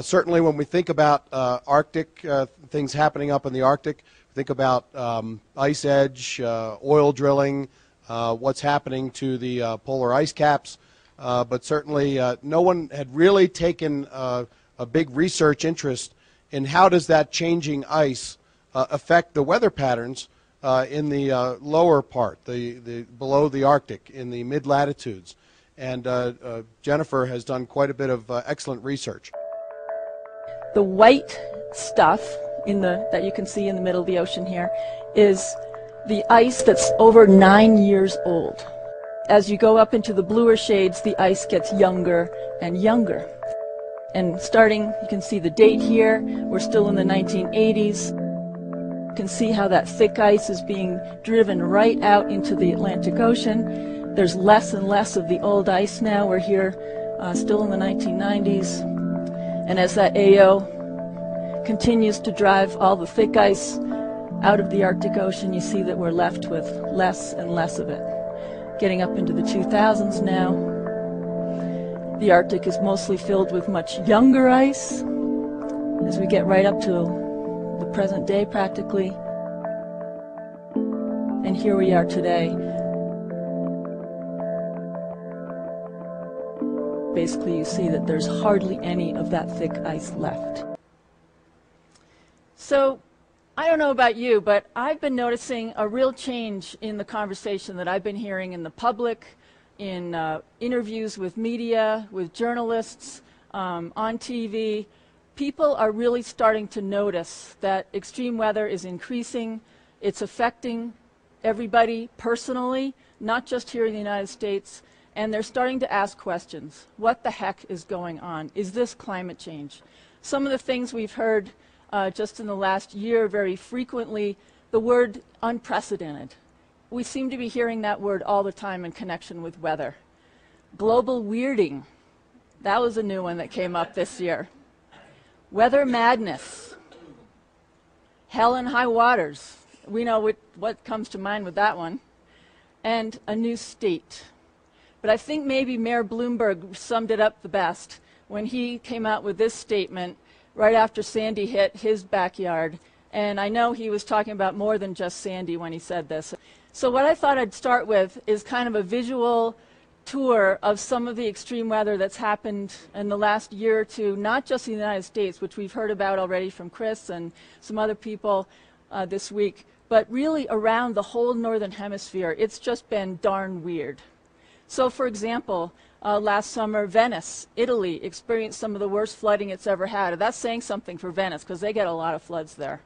Certainly when we think about Arctic, things happening up in the Arctic, think about ice edge, oil drilling, what's happening to the polar ice caps, but certainly no one had really taken a big research interest in how does that changing ice affect the weather patterns in the lower part, the below the Arctic, in the mid-latitudes. And Jennifer has done quite a bit of excellent research. The white stuff that you can see in the middle of the ocean here is the ice that's over 9 years old. As you go up into the bluer shades, the ice gets younger and younger. And starting, you can see the date here, we're still in the 1980s. You can see how that thick ice is being driven right out into the Atlantic Ocean. There's less and less of the old ice now. We're here still in the 1990s. And as that AO continues to drive all the thick ice out of the Arctic Ocean, you see that we're left with less and less of it. Getting up into the 2000s now, the Arctic is mostly filled with much younger ice. As we get right up to the present day practically, and here we are today. Basically, you see that there's hardly any of that thick ice left. So, I don't know about you, but I've been noticing a real change in the conversation that I've been hearing in the public, in interviews with media, with journalists, on TV. People are really starting to notice that extreme weather is increasing. It's affecting everybody personally, not just here in the United States. And they're starting to ask questions. What the heck is going on? Is this climate change? Some of the things we've heard just in the last year very frequently, the word unprecedented. We seem to be hearing that word all the time in connection with weather. Global weirding. That was a new one that came up this year. Weather madness. Hell and high waters. We know what comes to mind with that one. And a new state. But I think maybe Mayor Bloomberg summed it up the best when he came out with this statement right after Sandy hit his backyard. And I know he was talking about more than just Sandy when he said this. So what I thought I'd start with is kind of a visual tour of some of the extreme weather that's happened in the last year or two, not just in the United States, which we've heard about already from Chris and some other people this week, but really around the whole northern hemisphere. It's just been darn weird. So, for example, last summer, Venice, Italy, experienced some of the worst flooding it's ever had. That's saying something for Venice, because they get a lot of floods there.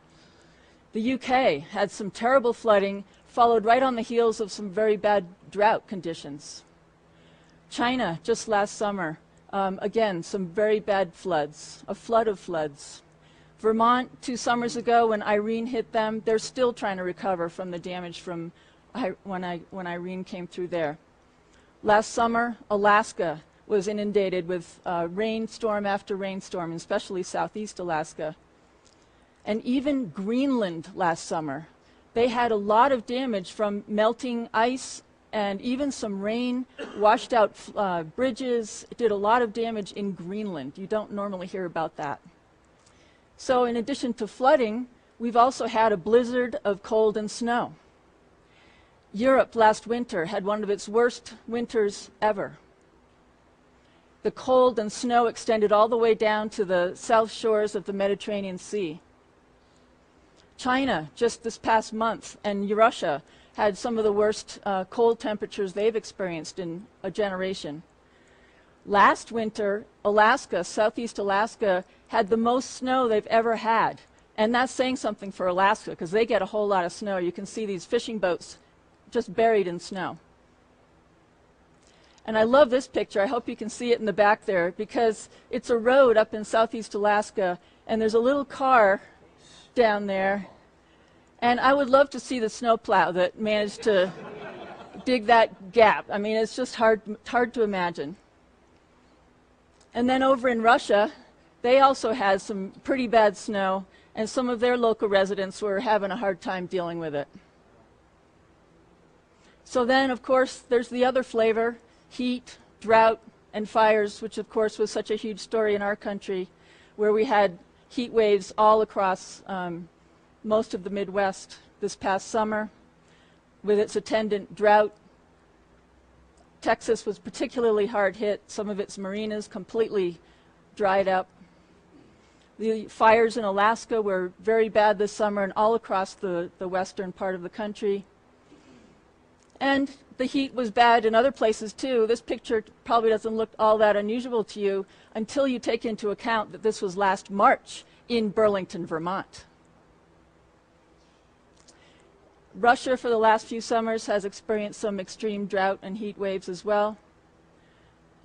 The UK had some terrible flooding, followed right on the heels of some very bad drought conditions. China, just last summer, again, some very bad floods, a flood of floods. Vermont, 2 summers ago, when Irene hit them, they're still trying to recover from the damage from when Irene came through there. Last summer, Alaska was inundated with rainstorm after rainstorm, especially southeast Alaska. And even Greenland last summer, they had a lot of damage from melting ice, and even some rain washed out bridges. It did a lot of damage in Greenland. You don't normally hear about that. So in addition to flooding, we've also had a blizzard of cold and snow. Europe last winter had one of its worst winters ever. The cold and snow extended all the way down to the south shores of the Mediterranean Sea. China, just this past month, and Russia had some of the worst cold temperatures they've experienced in a generation. Last winter, Alaska, southeast Alaska, had the most snow they've ever had. And that's saying something for Alaska, because they get a whole lot of snow. You can see these fishing boats just buried in snow. And I love this picture. I hope you can see it in the back there, because it's a road up in southeast Alaska, and there's a little car down there. And I would love to see the snowplow that managed to dig that gap. I mean, it's just hard to imagine. And then over in Russia, they also had some pretty bad snow, and some of their local residents were having a hard time dealing with it. So then, of course, there's the other flavor, heat, drought, and fires, which of course was such a huge story in our country. where we had heat waves all across most of the Midwest this past summer, with its attendant drought. Texas was particularly hard hit. Some of its marinas completely dried up. The fires in Alaska were very bad this summer and all across the western part of the country. And the heat was bad in other places too. This picture probably doesn't look all that unusual to you until you take into account that this was last March in Burlington, Vermont. Russia, for the last few summers, has experienced some extreme drought and heat waves as well.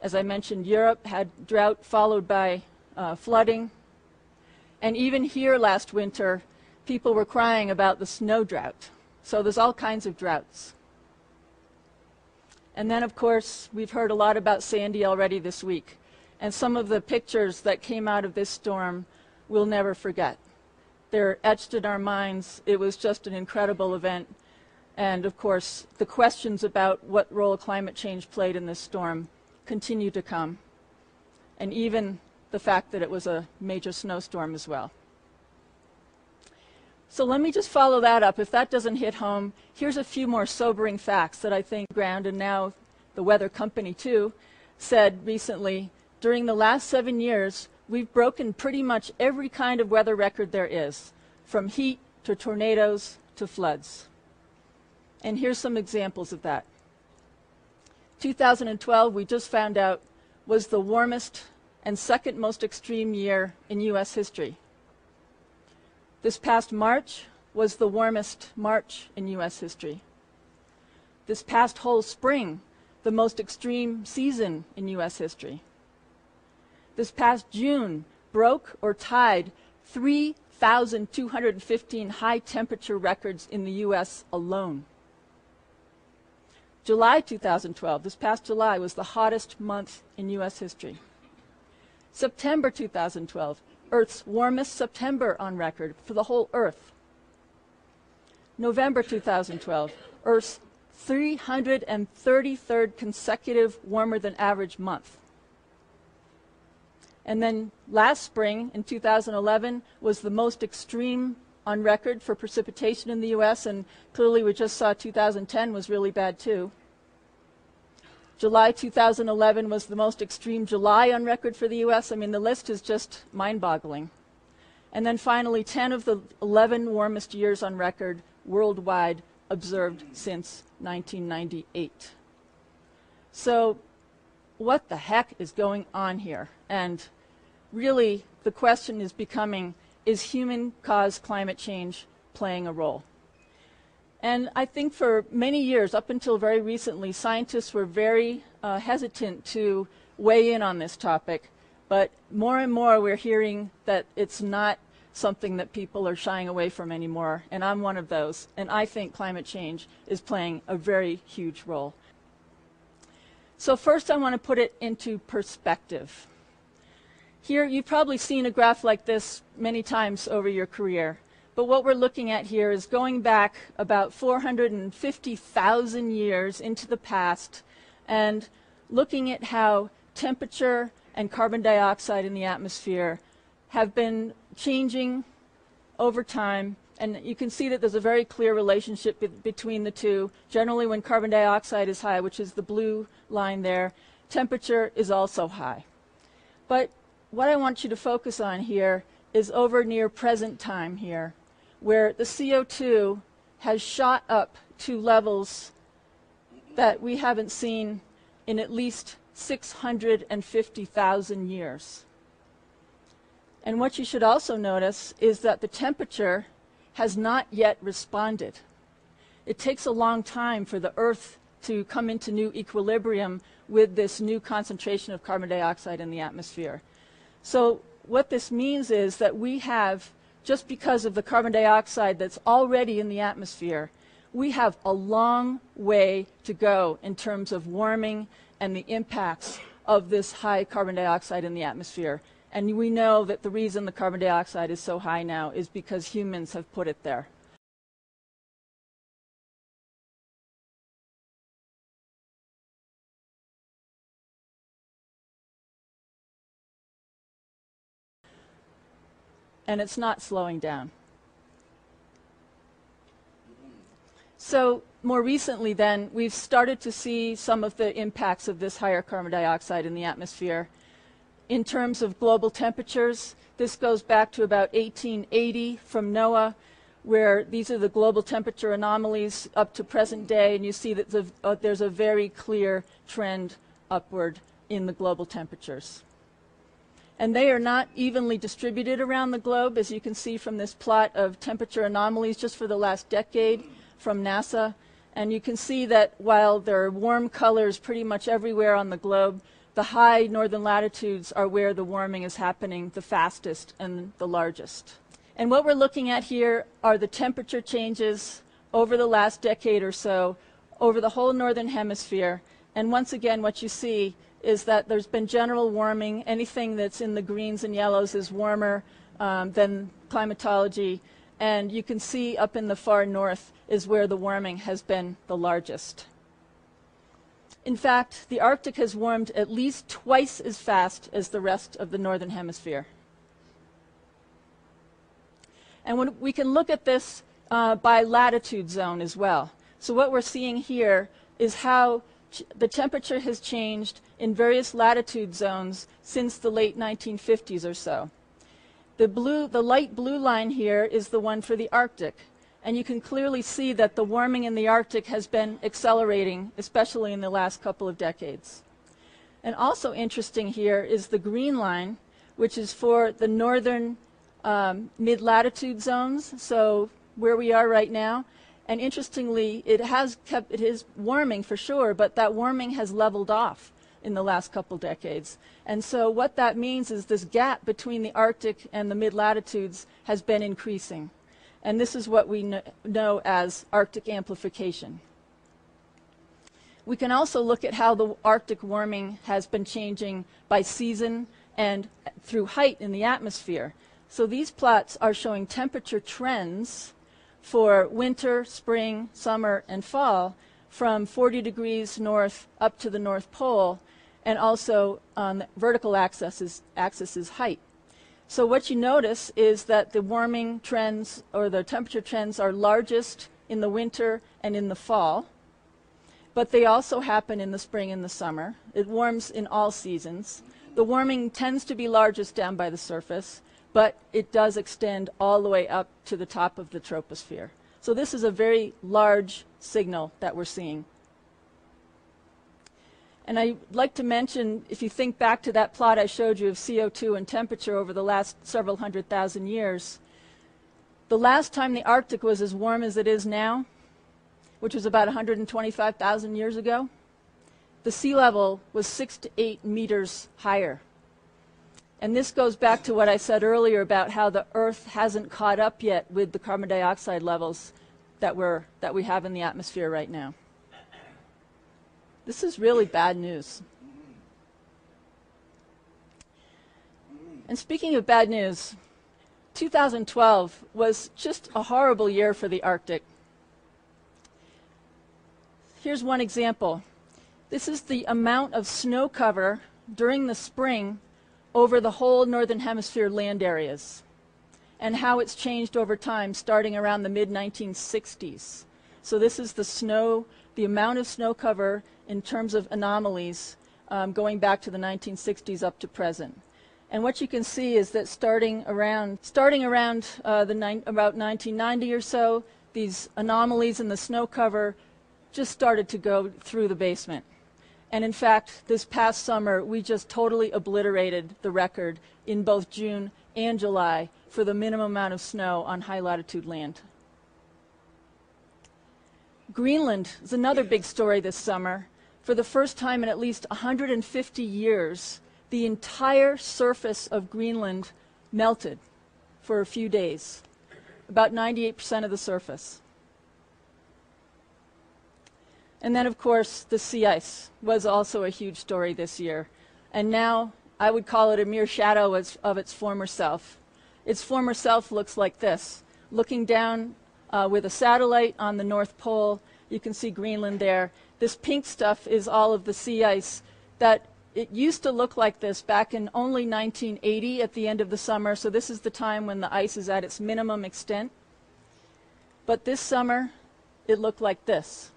As I mentioned, Europe had drought followed by flooding. And even here last winter, people were crying about the snow drought. So there's all kinds of droughts. And then, of course, we've heard a lot about Sandy already this week. And some of the pictures that came out of this storm we'll never forget. They're etched in our minds. It was just an incredible event. And, of course, the questions about what role climate change played in this storm continue to come. And even the fact that it was a major snowstorm as well. So let me just follow that up. If that doesn't hit home, here's a few more sobering facts that I think Ground, and now the Weather Company too, said recently. During the last 7 years, we've broken pretty much every kind of weather record there is, from heat to tornadoes to floods. And here's some examples of that. 2012, we just found out, was the warmest and second most extreme year in U.S. history. This past March was the warmest March in U.S. history. This past whole spring, the most extreme season in U.S. history. This past June broke or tied 3,215 high temperature records in the U.S. alone. July 2012, this past July, was the hottest month in U.S. history. September 2012, Earth's warmest September on record for the whole Earth. November 2012, Earth's 333rd consecutive warmer than average month. And then last spring, in 2011, was the most extreme on record for precipitation in the U.S., and clearly we just saw 2010 was really bad too. July 2011 was the most extreme July on record for the U.S. I mean, the list is just mind-boggling. And then finally, 10 of the 11 warmest years on record worldwide observed since 1998. So what the heck is going on here? And really, the question is becoming, is human-caused climate change playing a role? And I think for many years, up until very recently, scientists were very hesitant to weigh in on this topic. But more and more we're hearing that it's not something that people are shying away from anymore. And I'm one of those. And I think climate change is playing a very huge role. So first I want to put it into perspective. Here, you've probably seen a graph like this many times over your career. But what we're looking at here is going back about 450,000 years into the past and looking at how temperature and carbon dioxide in the atmosphere have been changing over time. And you can see that there's a very clear relationship between the two. Generally, when carbon dioxide is high, which is the blue line there, temperature is also high. But what I want you to focus on here is over near present time here, where the CO2 has shot up to levels that we haven't seen in at least 650,000 years. And what you should also notice is that the temperature has not yet responded. It takes a long time for the Earth to come into new equilibrium with this new concentration of carbon dioxide in the atmosphere. So what this means is that we have, just because of the carbon dioxide that's already in the atmosphere, we have a long way to go in terms of warming and the impacts of this high carbon dioxide in the atmosphere. And we know that the reason the carbon dioxide is so high now is because humans have put it there. and it's not slowing down. So more recently then, we've started to see some of the impacts of this higher carbon dioxide in the atmosphere. In terms of global temperatures, this goes back to about 1880 from NOAA, where these are the global temperature anomalies up to present day, and you see that there's a very clear trend upward in the global temperatures. And they are not evenly distributed around the globe, as you can see from this plot of temperature anomalies just for the last decade from NASA. And you can see that while there are warm colors pretty much everywhere on the globe, the high northern latitudes are where the warming is happening the fastest and the largest. And what we're looking at here are the temperature changes over the last decade or so over the whole northern hemisphere. And once again, what you see is that there's been general warming. Anything that's in the greens and yellows is warmer than climatology. And you can see up in the far north is where the warming has been the largest. In fact, the Arctic has warmed at least twice as fast as the rest of the northern hemisphere. And when we can look at this by latitude zone as well. So what we're seeing here is how the temperature has changed in various latitude zones since the late 1950s or so. The light blue line here is the one for the Arctic. And you can clearly see that the warming in the Arctic has been accelerating, especially in the last couple of decades. And also interesting here is the green line, which is for the northern mid-latitude zones, so where we are right now. And interestingly, it is warming for sure, but that warming has leveled off in the last couple decades. And so what that means is this gap between the Arctic and the mid-latitudes has been increasing. And this is what we know as Arctic amplification. We can also look at how the Arctic warming has been changing by season and through height in the atmosphere. So these plots are showing temperature trends for winter, spring, summer, and fall from 40 degrees north up to the North Pole, and also on the vertical axis is height. So what you notice is that the warming trends or the temperature trends are largest in the winter and in the fall, but they also happen in the spring and the summer. It warms in all seasons. The warming tends to be largest down by the surface, but it does extend all the way up to the top of the troposphere. So this is a very large signal that we're seeing. And I'd like to mention, if you think back to that plot I showed you of CO2 and temperature over the last several 100,000 years, the last time the Arctic was as warm as it is now, which was about 125,000 years ago, the sea level was 6 to 8 meters higher. And this goes back to what I said earlier about how the Earth hasn't caught up yet with the carbon dioxide levels that we have in the atmosphere right now. This is really bad news. And speaking of bad news, 2012 was just a horrible year for the Arctic. Here's one example. This is the amount of snow cover during the spring over the whole northern hemisphere land areas, and how it's changed over time starting around the mid-1960s. So this is the amount of snow cover in terms of anomalies going back to the 1960s up to present. And what you can see is that starting around about 1990 or so, these anomalies in the snow cover just started to go through the basement. And in fact, this past summer, we just totally obliterated the record in both June and July for the minimum amount of snow on high latitude land. Greenland is another big story this summer. For the first time in at least 150 years, the entire surface of Greenland melted for a few days, about 98% of the surface. And then, of course, the sea ice was also a huge story this year. And now I would call it a mere shadow of its former self. Its former self looks like this. Looking down with a satellite on the North Pole, you can see Greenland there. This pink stuff is all of the sea ice that it used to look like this back in only 1980 at the end of the summer, so this is the time when the ice is at its minimum extent. But this summer, it looked like this.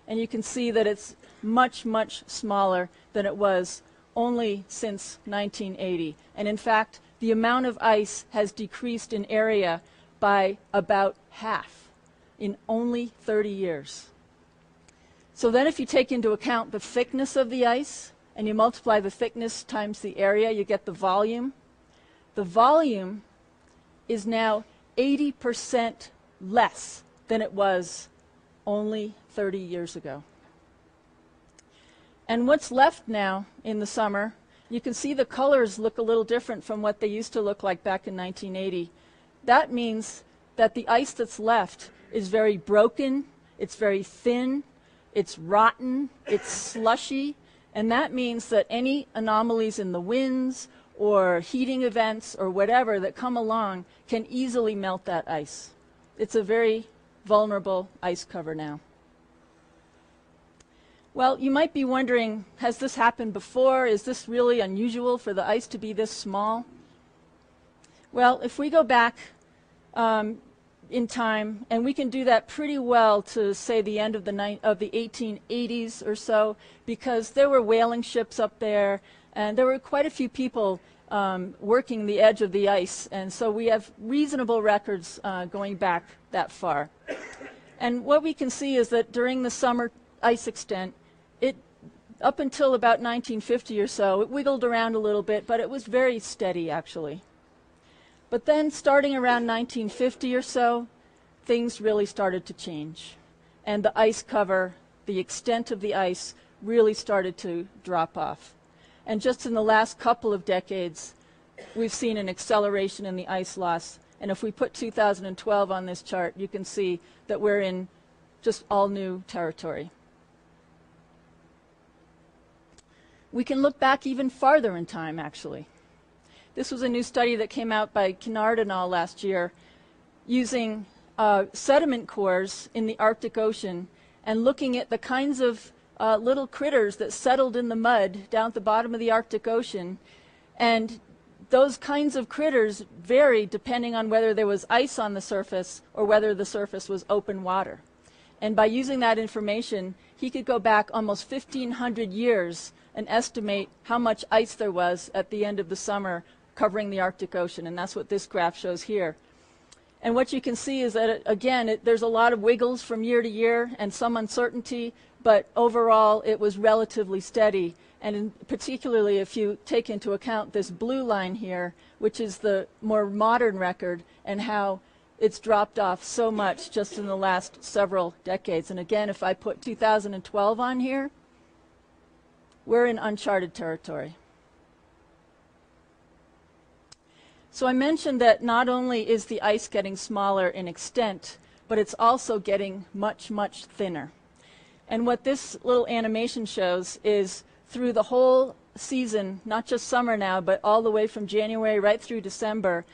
And you can see that it's much, much smaller than it was only since 1980. And in fact, the amount of ice has decreased in area by about half in only 30 years. So then if you take into account the thickness of the ice, and you multiply the thickness times the area, you get the volume. The volume is now 80% less than it was only 30 years ago. And what's left now in the summer, you can see the colors look a little different from what they used to look like back in 1980. That means that the ice that's left is very broken, it's very thin, it's rotten, it's slushy, and that means that any anomalies in the winds or heating events or whatever that come along can easily melt that ice. It's a very vulnerable ice cover now. Well, you might be wondering, has this happened before? Is this really unusual for the ice to be this small? Well, if we go back in time, and we can do that pretty well to say the end of the 1880s or so, because there were whaling ships up there, and there were quite a few people working the edge of the ice, and so we have reasonable records going back that far. And what we can see is that during the summer ice extent, up until about 1950 or so, it wiggled around a little bit, but it was very steady actually. But then starting around 1950 or so, things really started to change. And the ice cover, the extent of the ice, really started to drop off. And just in the last couple of decades, we've seen an acceleration in the ice loss. And if we put 2012 on this chart, you can see that we're in just all new territory. We can look back even farther in time, actually. This was a new study that came out by Kennard et al. Last year using sediment cores in the Arctic Ocean and looking at the kinds of little critters that settled in the mud down at the bottom of the Arctic Ocean. And those kinds of critters vary depending on whether there was ice on the surface or whether the surface was open water. And by using that information, he could go back almost 1,500 years and estimate how much ice there was at the end of the summer covering the Arctic Ocean, and that's what this graph shows here. And what you can see is that, there's a lot of wiggles from year to year and some uncertainty, but overall it was relatively steady. And particularly if you take into account this blue line here, which is the more modern record, and how it's dropped off so much just in the last several decades. And again, if I put 2012 on here, we're in uncharted territory. So I mentioned that not only is the ice getting smaller in extent, but it's also getting much, much thinner. And what this little animation shows is through the whole season, not just summer now, but all the way from January right through December,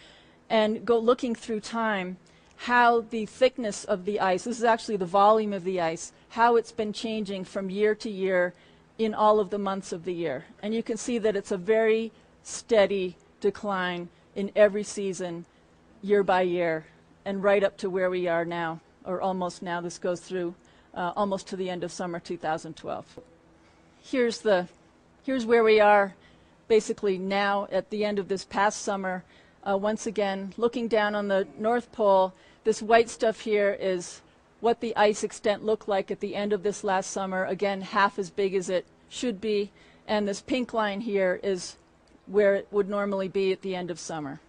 and go looking through time, how the thickness of the ice, this is actually the volume of the ice, how it's been changing from year to year in all of the months of the year. And you can see that it's a very steady decline in every season, year by year, and right up to where we are now, or almost now. This goes through almost to the end of summer 2012. Here's where we are basically now at the end of this past summer. Once again, looking down on the North Pole, this white stuff here is what the ice extent looked like at the end of this last summer. Again, half as big as it should be. And this pink line here is where it would normally be at the end of summer.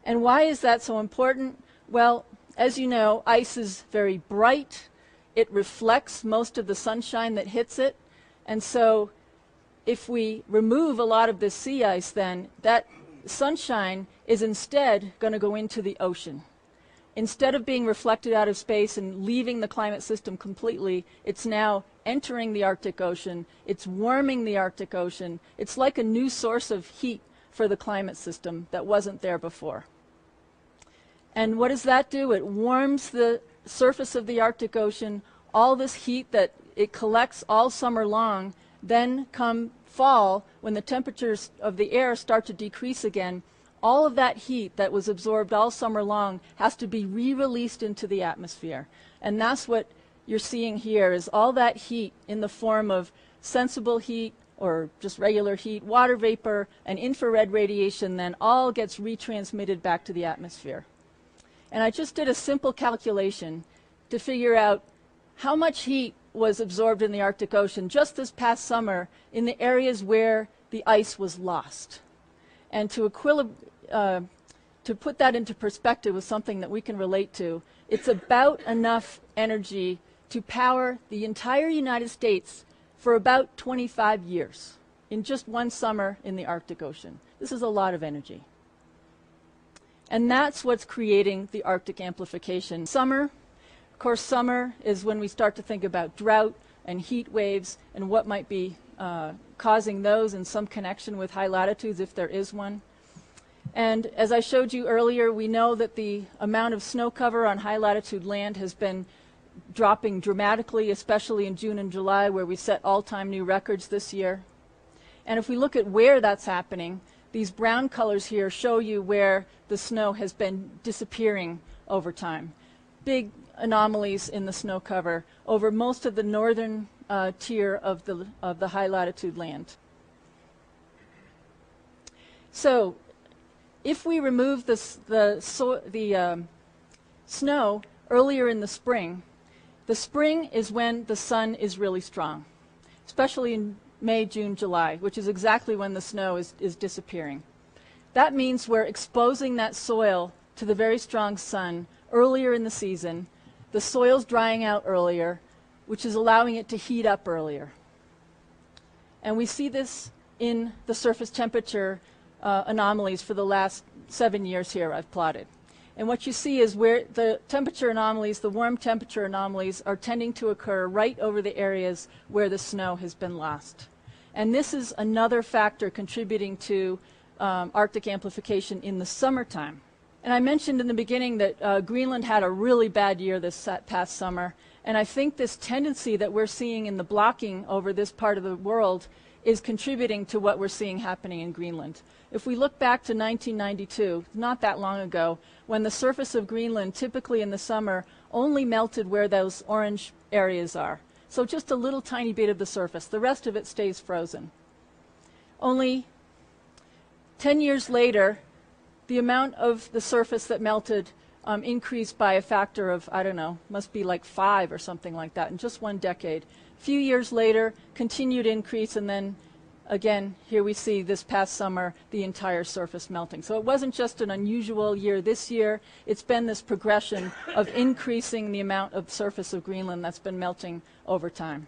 And why is that so important? Well, as you know, ice is very bright. It reflects most of the sunshine that hits it. And so if we remove a lot of this sea ice, then that sunshine is instead going to go into the ocean. Instead of being reflected out of space and leaving the climate system completely, it's now entering the Arctic Ocean. It's warming the Arctic Ocean. It's like a new source of heat for the climate system that wasn't there before. And what does that do? It warms the surface of the Arctic Ocean. All this heat that it collects all summer long Then come fall, when the temperatures of the air start to decrease again, all of that heat that was absorbed all summer long has to be re-released into the atmosphere. And that's what you're seeing here, is all that heat in the form of sensible heat or just regular heat, water vapor, and infrared radiation then all gets retransmitted back to the atmosphere. And I just did a simple calculation to figure out how much heat was absorbed in the Arctic Ocean just this past summer in the areas where the ice was lost. And to put that into perspective with something that we can relate to, it's about enough energy to power the entire United States for about 25 years in just one summer in the Arctic Ocean. This is a lot of energy. And that's what's creating the Arctic amplification. Summer, of course, summer is when we start to think about drought and heat waves and what might be causing those in some connection with high latitudes, if there is one. And as I showed you earlier, we know that the amount of snow cover on high latitude land has been dropping dramatically, especially in June and July, where we set all-time new records this year. And if we look at where that's happening, these brown colors here show you where the snow has been disappearing over time. Big anomalies in the snow cover over most of the northern tier of the high latitude land. So if we remove the snow earlier in the spring is when the sun is really strong, especially in May, June, July, which is exactly when the snow is disappearing. That means we're exposing that soil to the very strong sun earlier in the season. The soil's drying out earlier, which is allowing it to heat up earlier. And we see this in the surface temperature anomalies for the last 7 years here I've plotted. And what you see is where the temperature anomalies, the warm temperature anomalies, are tending to occur right over the areas where the snow has been lost. And this is another factor contributing to Arctic amplification in the summertime. And I mentioned in the beginning that Greenland had a really bad year this past summer. And I think this tendency that we're seeing in the blocking over this part of the world is contributing to what we're seeing happening in Greenland. If we look back to 1992, not that long ago, when the surface of Greenland, typically in the summer, only melted where those orange areas are. So just a little tiny bit of the surface. The rest of it stays frozen. Only 10 years later, the amount of the surface that melted increased by a factor of, I don't know, must be like 5 or something like that in just one decade. A few years later, continued increase, and then again, here we see this past summer, the entire surface melting. So it wasn't just an unusual year this year, it's been this progression of increasing the amount of surface of Greenland that's been melting over time.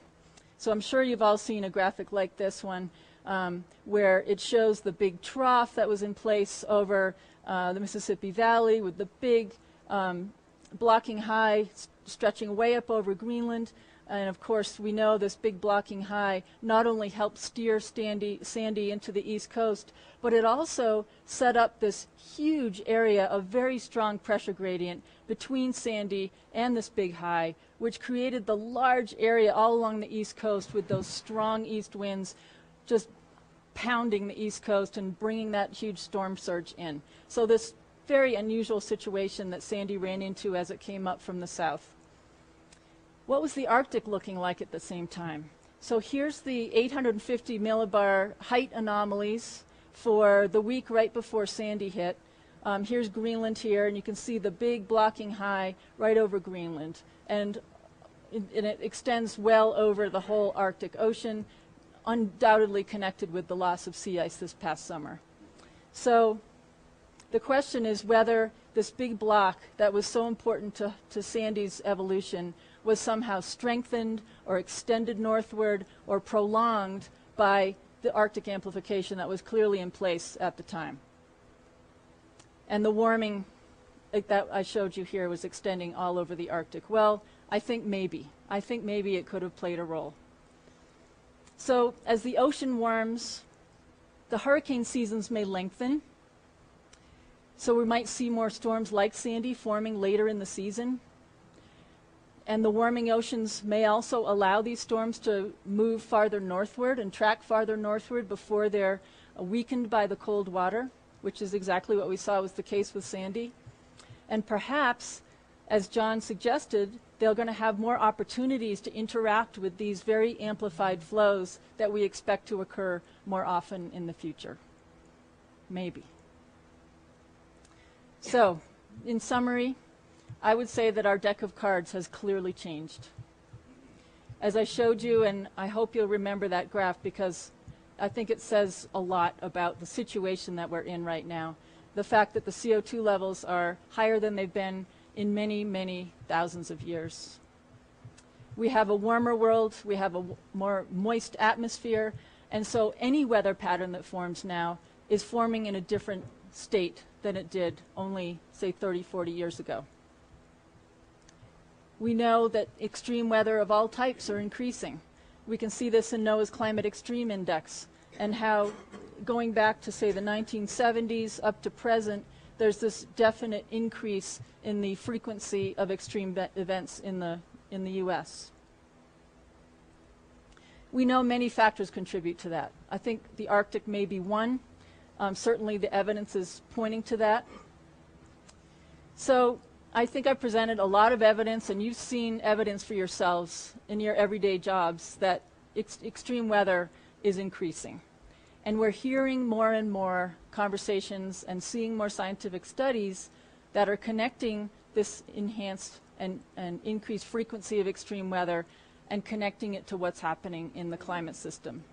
So I'm sure you've all seen a graphic like this one, where it shows the big trough that was in place over the Mississippi Valley with the big blocking high stretching way up over Greenland. And of course, we know this big blocking high not only helped steer Sandy into the east coast, but it also set up this huge area of very strong pressure gradient between Sandy and this big high, which created the large area all along the east coast with those strong east winds just pounding the east coast and bringing that huge storm surge in. So this very unusual situation that Sandy ran into as it came up from the south. What was the Arctic looking like at the same time? So here's the 850 millibar height anomalies for the week right before Sandy hit. Here's Greenland here, and you can see the big blocking high right over Greenland. And it extends well over the whole Arctic Ocean, undoubtedly connected with the loss of sea ice this past summer. So the question is whether this big block that was so important to Sandy's evolution was somehow strengthened or extended northward or prolonged by the Arctic amplification that was clearly in place at the time. And the warming that I showed you here was extending all over the Arctic. Well, I think maybe. I think maybe it could have played a role. So as the ocean warms, the hurricane seasons may lengthen. So we might see more storms like Sandy forming later in the season. And the warming oceans may also allow these storms to move farther northward and track farther northward before they're weakened by the cold water, which is exactly what we saw was the case with Sandy. And perhaps, as John suggested, they're going to have more opportunities to interact with these very amplified flows that we expect to occur more often in the future. Maybe. So, in summary, I would say that our deck of cards has clearly changed. As I showed you, and I hope you'll remember that graph because I think it says a lot about the situation that we're in right now. The fact that the CO2 levels are higher than they've been in many, many thousands of years. We have a warmer world, we have a more moist atmosphere, and so any weather pattern that forms now is forming in a different state than it did only, say, 30, 40 years ago. We know that extreme weather of all types are increasing. We can see this in NOAA's Climate Extreme Index, and how going back to, say, the 1970s up to present, there's this definite increase in the frequency of extreme events in the U.S. We know many factors contribute to that. I think the Arctic may be one. Certainly the evidence is pointing to that. So I think I presented a lot of evidence, and you've seen evidence for yourselves in your everyday jobs that extreme weather is increasing. And we're hearing more and more conversations and seeing more scientific studies that are connecting this enhanced and increased frequency of extreme weather and connecting it to what's happening in the climate system.